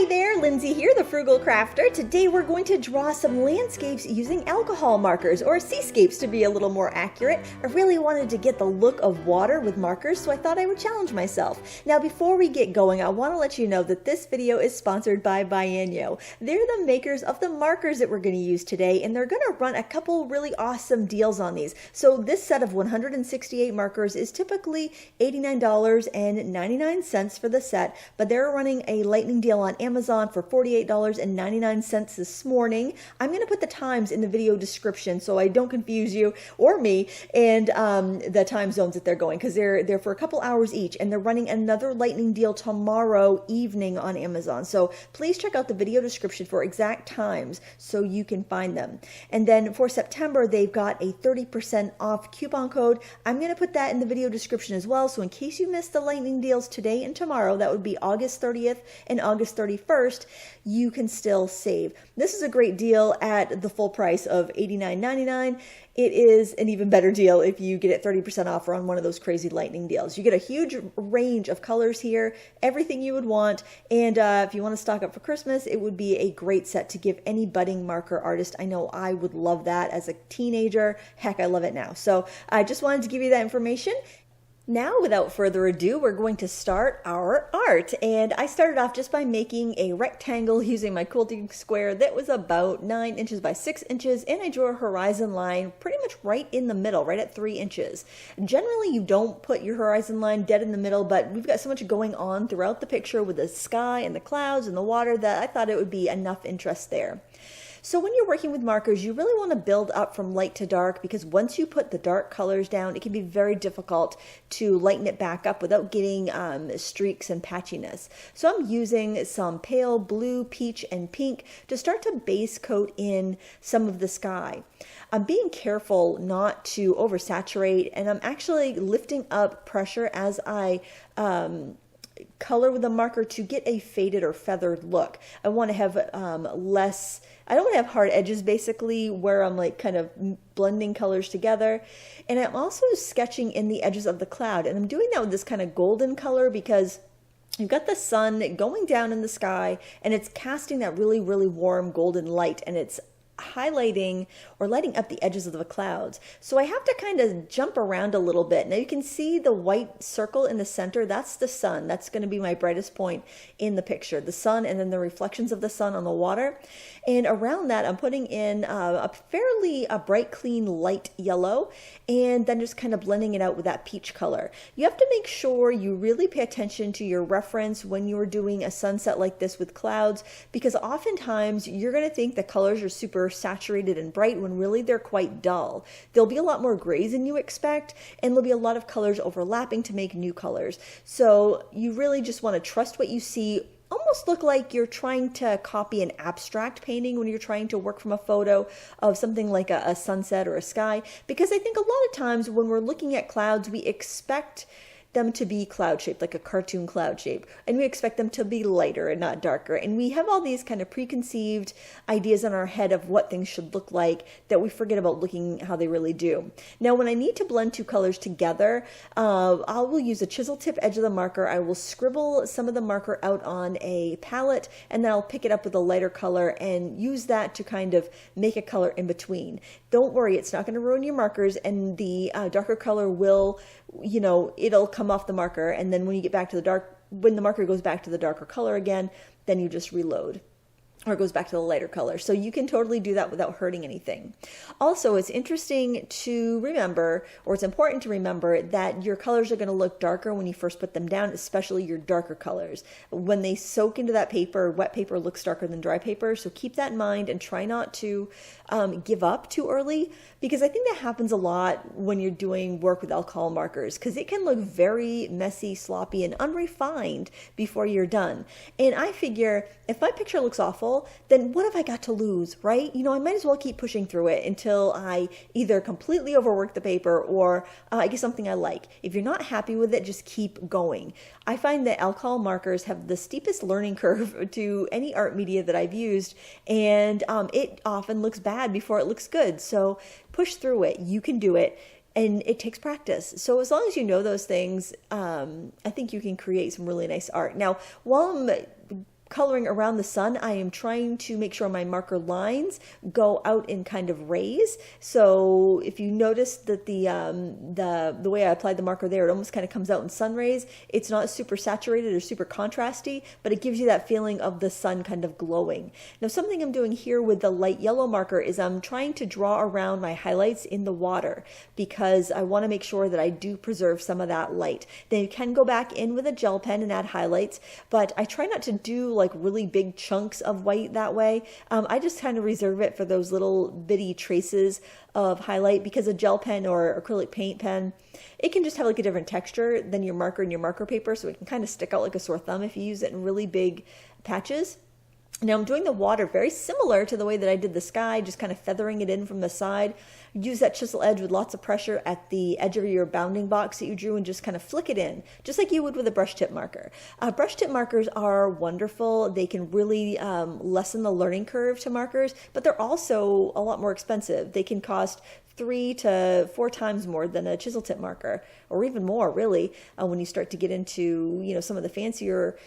there, Lindsay here, the Frugal Crafter. Today we're going to draw some landscapes using alcohol markers, or seascapes to be a little more accurate. I really wanted to get the look of water with markers, so I thought I would challenge myself. Now before we get going, I want to let you know that this video is sponsored by Bienyo. They're the makers of the markers that we're going to use today, and they're going to run a couple really awesome deals on these. So this set of 168 markers is typically $89.99 for the set, but they're running a lightning deal on Amazon for $48.99 this morning. I'm going to put the times in the video description so I don't confuse you or me and the time zones that they're going, because they're for a couple hours each, and they're running another lightning deal tomorrow evening on Amazon. So please check out the video description for exact times so you can find them. And then for September, they've got a 30% off coupon code. I'm going to put that in the video description as well, so in case you missed the lightning deals today and tomorrow, that would be August 30th and August 31st, you can still save. This is a great deal at the full price of $89.99. It is an even better deal if you get it 30% off or on one of those crazy lightning deals. You get a huge range of colors here, everything you would want, and if you want to stock up for Christmas, it would be a great set to give any budding marker artist. I know I would love that as a teenager. Heck, I love it now. So I just wanted to give you that information. Now, without further ado, we're going to start our art. And I started off just by making a rectangle using my quilting square that was about 9 inches by 6 inches, and I drew a horizon line pretty much right in the middle, right at 3 inches. Generally, you don't put your horizon line dead in the middle, but we've got so much going on throughout the picture with the sky and the clouds and the water that I thought it would be enough interest there. So when you're working with markers, you really want to build up from light to dark, because once you put the dark colors down, it can be very difficult to lighten it back up without getting streaks and patchiness. So I'm using some pale blue, peach, and pink to start to base coat in some of the sky. I'm being careful not to oversaturate, and I'm actually lifting up pressure as I color with the marker to get a faded or feathered look. I want to have I don't want to have hard edges basically where I'm like kind of blending colors together. And I'm also sketching in the edges of the cloud, and I'm doing that with this kind of golden color because you've got the sun going down in the sky and it's casting that really, really warm golden light, and it's highlighting or lighting up the edges of the clouds. So I have to kind of jump around a little bit. Now you can see the white circle in the center. That's the sun. That's going to be my brightest point in the picture. The sun, and then the reflections of the sun on the water. And around that, I'm putting in a fairly bright, clean, light yellow, and then just kind of blending it out with that peach color. You have to make sure you really pay attention to your reference when you're doing a sunset like this with clouds, because oftentimes you're going to think the colors are super saturated and bright when really they're quite dull. There'll be a lot more grays than you expect, and there'll be a lot of colors overlapping to make new colors. So you really just want to trust what you see. Almost look like you're trying to copy an abstract painting when you're trying to work from a photo of something like a sunset or a sky, because I think a lot of times when we're looking at clouds, we expect them to be cloud shaped, like a cartoon cloud shape, and we expect them to be lighter and not darker, and we have all these kind of preconceived ideas in our head of what things should look like that we forget about looking how they really do. Now when I need to blend two colors together, I will use a chisel tip edge of the marker. I will scribble some of the marker out on a palette, and then I'll pick it up with a lighter color and use that to kind of make a color in between. Don't worry, it's not going to ruin your markers, and the darker color will, it'll come off the marker, and then when you get back to when the marker goes back to the darker color again, then you just reload, or it goes back to the lighter color. So you can totally do that without hurting anything. Also, it's interesting to remember, or it's important to remember, that your colors are going to look darker when you first put them down, especially your darker colors. When they soak into that paper, wet paper looks darker than dry paper. So keep that in mind and try not to give up too early, because I think that happens a lot when you're doing work with alcohol markers, because it can look very messy, sloppy, and unrefined before you're done. And I figure if my picture looks awful, then what have I got to lose, right? I might as well keep pushing through it until I either completely overwork the paper or I get something I like. If you're not happy with it, just keep going. I find that alcohol markers have the steepest learning curve to any art media that I've used, and it often looks bad before it looks good. So push through it. You can do it. And it takes practice. So as long as you know those things, I think you can create some really nice art. Now, while I'm coloring around the sun, I am trying to make sure my marker lines go out in kind of rays. So if you notice that the way I applied the marker there, it almost kind of comes out in sun rays. It's not super saturated or super contrasty, but it gives you that feeling of the sun kind of glowing. Now, something I'm doing here with the light yellow marker is I'm trying to draw around my highlights in the water because I want to make sure that I do preserve some of that light. Then you can go back in with a gel pen and add highlights, but I try not to do like really big chunks of white that way. I just kind of reserve it for those little bitty traces of highlight because a gel pen or acrylic paint pen, it can just have like a different texture than your marker and your marker paper, so it can kind of stick out like a sore thumb if you use it in really big patches. Now I'm doing the water very similar to the way that I did the sky, just kind of feathering it in from the side. Use that chisel edge with lots of pressure at the edge of your bounding box that you drew and just kind of flick it in, just like you would with a brush tip marker. Brush tip markers are wonderful. They can really lessen the learning curve to markers, but they're also a lot more expensive. They can cost 3 to 4 times more than a chisel tip marker, or even more really when you start to get into, you know, some of the fancier,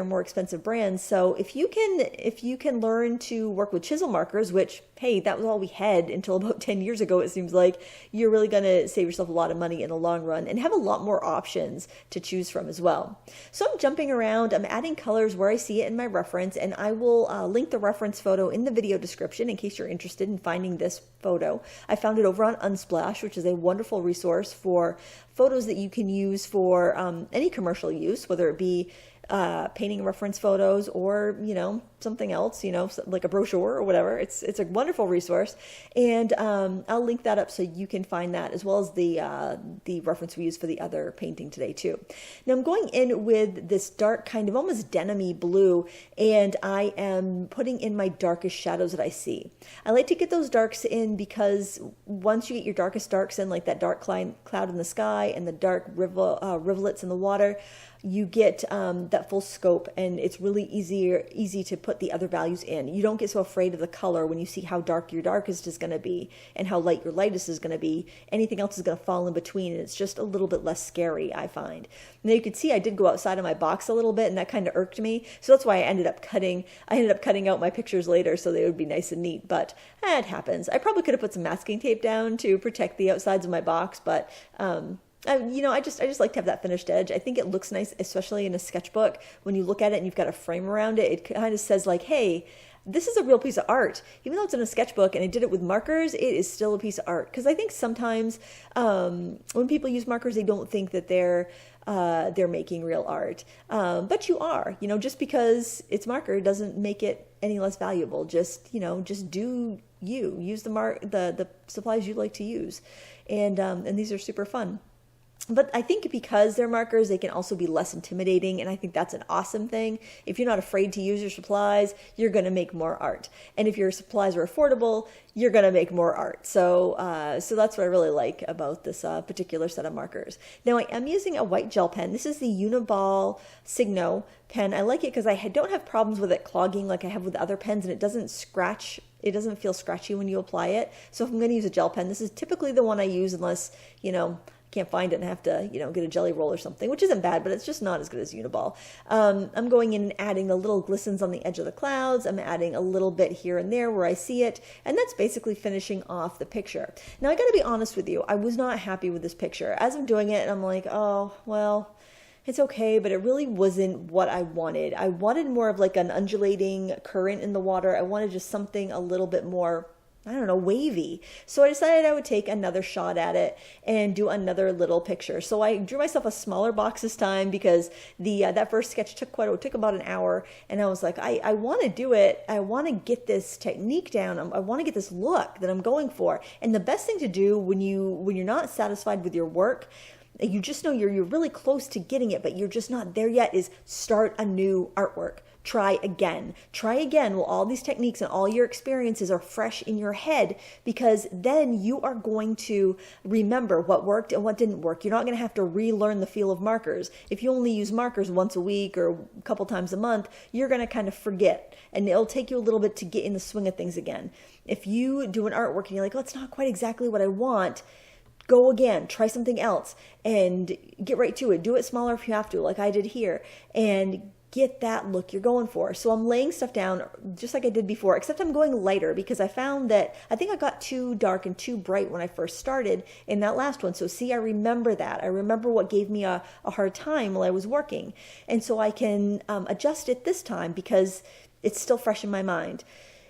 more expensive brands. So if you can learn to work with chisel markers, which, hey, that was all we had until about 10 years ago, it seems like, you're really going to save yourself a lot of money in the long run and have a lot more options to choose from as well. So I'm jumping around, I'm adding colors where I see it in my reference, and I will link the reference photo in the video description in case you're interested in finding this photo. I found it over on Unsplash, which is a wonderful resource for photos that you can use for any commercial use, whether it be painting reference photos or, you know, something else, you know, like a brochure or whatever. It's a wonderful resource, and I'll link that up so you can find that, as well as the reference we use for the other painting today too. Now I'm going in with this dark kind of almost denim-y blue, and I am putting in my darkest shadows that I see. I like to get those darks in because once you get your darkest darks in, like that dark cloud in the sky and the dark rivulets in the water, you get that full scope, and it's really easy to put the other values in. You don't get so afraid of the color when you see how dark your darkest is going to be and how light your lightest is going to be. Anything else is going to fall in between, and it's just a little bit less scary, I find. Now you can see I did go outside of my box a little bit, and that kind of irked me. So that's why I ended up cutting out my pictures later so they would be nice and neat, but it happens. I probably could have put some masking tape down to protect the outsides of my box, but you know, I just like to have that finished edge. I think it looks nice, especially in a sketchbook. When you look at it and you've got a frame around it, it kind of says like, hey, this is a real piece of art. Even though it's in a sketchbook and I did it with markers, it is still a piece of art. Because I think sometimes when people use markers, they don't think that they're making real art. But you are, you know, just because it's marker doesn't make it any less valuable. Just, you know, just do you. Use the supplies you like to use. And these are super fun. But I think because they're markers, they can also be less intimidating, and I think that's an awesome thing. If you're not afraid to use your supplies, you're going to make more art. And if your supplies are affordable, you're going to make more art. So that's what I really like about this particular set of markers. Now, I am using a white gel pen. This is the Uniball Signo pen. I like it because I don't have problems with it clogging like I have with other pens, and it doesn't scratch. It doesn't feel scratchy when you apply it. So if I'm going to use a gel pen, this is typically the one I use unless, you know, can't find it and have to, you know, get a jelly roll or something, which isn't bad, but it's just not as good as Uniball. I'm going in and adding the little glistens on the edge of the clouds. I'm adding a little bit here and there where I see it, and that's basically finishing off the picture. Now, I got to be honest with you. I was not happy with this picture. As I'm doing it, I'm like, oh, well, it's okay, but it really wasn't what I wanted. I wanted more of like an undulating current in the water. I wanted just something a little bit more, I don't know, wavy. So I decided I would take another shot at it and do another little picture. So I drew myself a smaller box this time because that first sketch took about an hour, and I was like, I want to do it. I want to get this technique down. I want to get this look that I'm going for. And the best thing to do when you're not satisfied with your work, you just know you're really close to getting it, but you're just not there yet, is start a new artwork. Try again. Try again while all these techniques and all your experiences are fresh in your head, because then you are going to remember what worked and what didn't work. You're not going to have to relearn the feel of markers. If you only use markers once a week or a couple times a month, you're going to kind of forget, and it'll take you a little bit to get in the swing of things again. If you do an artwork and you're like, oh, it's not quite exactly what I want, go again, try something else, and get right to it. Do it smaller if you have to, like I did here, and get that look you're going for. So I'm laying stuff down just like I did before, except I'm going lighter because I found that I think I got too dark and too bright when I first started in that last one. So see, I remember that. I remember what gave me a hard time while I was working. And so I can adjust it this time because it's still fresh in my mind.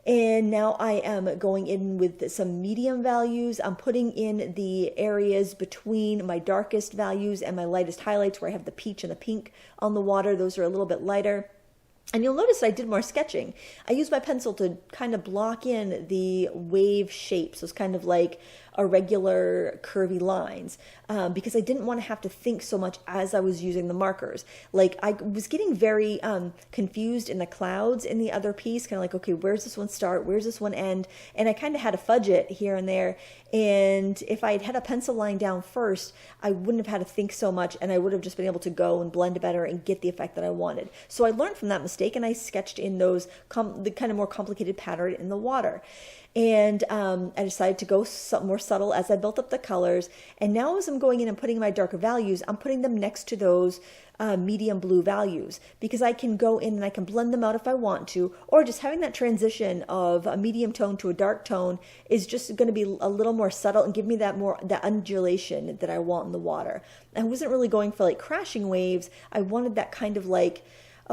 And now I am going in with some medium values. I'm putting in the areas between my darkest values and my lightest highlights where I have the peach and the pink on the water. Those are a little bit lighter. And you'll notice I did more sketching. I used my pencil to kind of block in the wave shapes, those kind of like irregular curvy lines, because I didn't want to have to think so much as I was using the markers. Like I was getting very confused in the clouds in the other piece, kind of like, okay, where's this one start? Where's this one end? And I kind of had to fudge it here and there. And if I had a pencil line down first, I wouldn't have had to think so much, and I would have just been able to go and blend better and get the effect that I wanted. So I learned from that mistake, and I sketched in those the kind of more complicated pattern in the water. And I decided to go more subtle as I built up the colors. And now as I'm going in and putting my darker values, I'm putting them next to those medium blue values, because I can go in and I can blend them out if I want to, or just having that transition of a medium tone to a dark tone is just going to be a little more subtle and give me that undulation that I want in the water. I wasn't really going for like crashing waves. I wanted that kind of like,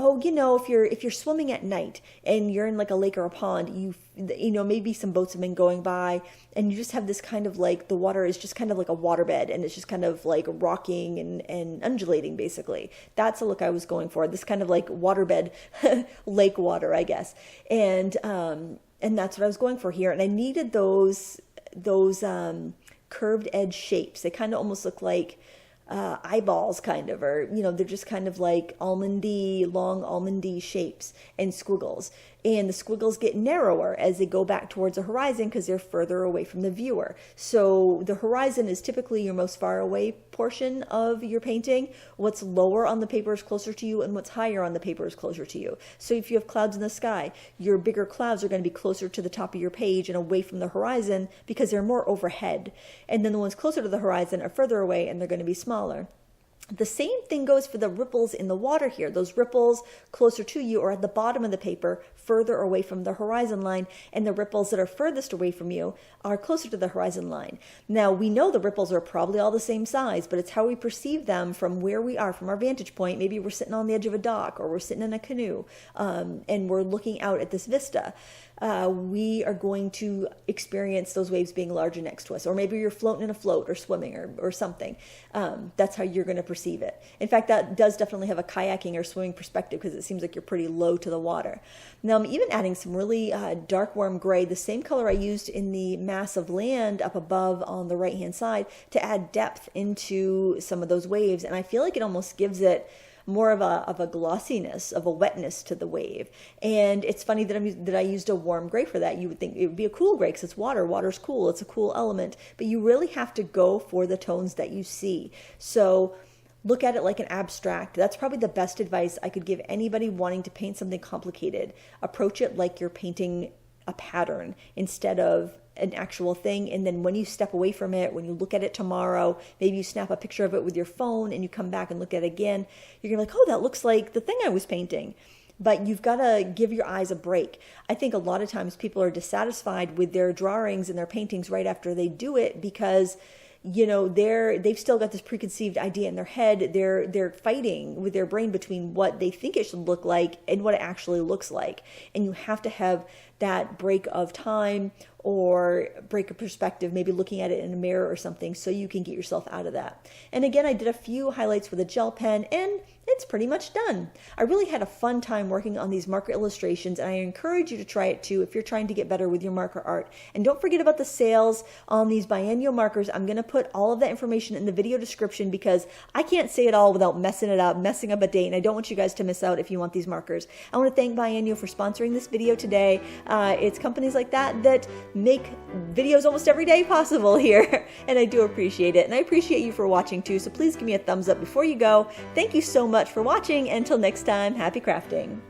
oh, you know, if you're swimming at night and you're in like a lake or a pond, you know, maybe some boats have been going by, and you just have this kind of like, the water is just kind of like a waterbed, and it's just kind of like rocking and undulating, basically. That's the look I was going for, this kind of like waterbed, lake water, I guess. And that's what I was going for here. And I needed those curved edge shapes. They kind of almost look like eyeballs, kind of, or, you know, they're just kind of like almondy, long almondy shapes and squiggles. And the squiggles get narrower as they go back towards the horizon because they're further away from the viewer. So the horizon is typically your most far away portion of your painting. What's lower on the paper is closer to you, and what's higher on the paper is closer to you. So if you have clouds in the sky, your bigger clouds are going to be closer to the top of your page and away from the horizon because they're more overhead. And then the ones closer to the horizon are further away, and they're going to be smaller. The same thing goes for the ripples in the water here. Those ripples closer to you are at the bottom of the paper, further away from the horizon line, and the ripples that are furthest away from you are closer to the horizon line. Now, we know the ripples are probably all the same size, but it's how we perceive them from where we are, from our vantage point. Maybe we're sitting on the edge of a dock, or we're sitting in a canoe, and we're looking out at this vista. We are going to experience those waves being larger next to us. Or maybe you're floating in a float or swimming or something. That's how you're going to perceive it. In fact, that does definitely have a kayaking or swimming perspective because it seems like you're pretty low to the water. Now I'm even adding some really dark warm gray, the same color I used in the mass of land up above on the right hand side, to add depth into some of those waves. And I feel like it almost gives it more of a glossiness, of a wetness to the wave. And it's funny that I used a warm gray for that. You would think it would be a cool gray because it's water. Water's cool. It's a cool element. But you really have to go for the tones that you see. So look at it like an abstract. That's probably the best advice I could give anybody wanting to paint something complicated. Approach it like you're painting a pattern instead of an actual thing. And then when you step away from it, when you look at it tomorrow, maybe you snap a picture of it with your phone and you come back and look at it again, you're gonna be like, oh, that looks like the thing I was painting. But you've got to give your eyes a break. I think a lot of times people are dissatisfied with their drawings and their paintings right after they do it because, you know, they've still got this preconceived idea in their head. They're fighting with their brain between what they think it should look like and what it actually looks like. And you have to have that break of time or break of perspective, maybe looking at it in a mirror or something, so you can get yourself out of that. And again, I did a few highlights with a gel pen, and it's pretty much done. I really had a fun time working on these marker illustrations, and I encourage you to try it too if you're trying to get better with your marker art. And don't forget about the sales on these biennial markers. I'm going to put all of that information in the video description because I can't say it all without messing it up, messing up a date, and I don't want you guys to miss out if you want these markers. I want to thank Biennial for sponsoring this video today. It's companies like that make videos almost every day possible here, and I do appreciate it. And I appreciate you for watching too, so please give me a thumbs up before you go. Thank you so much for watching. Until next time, happy crafting.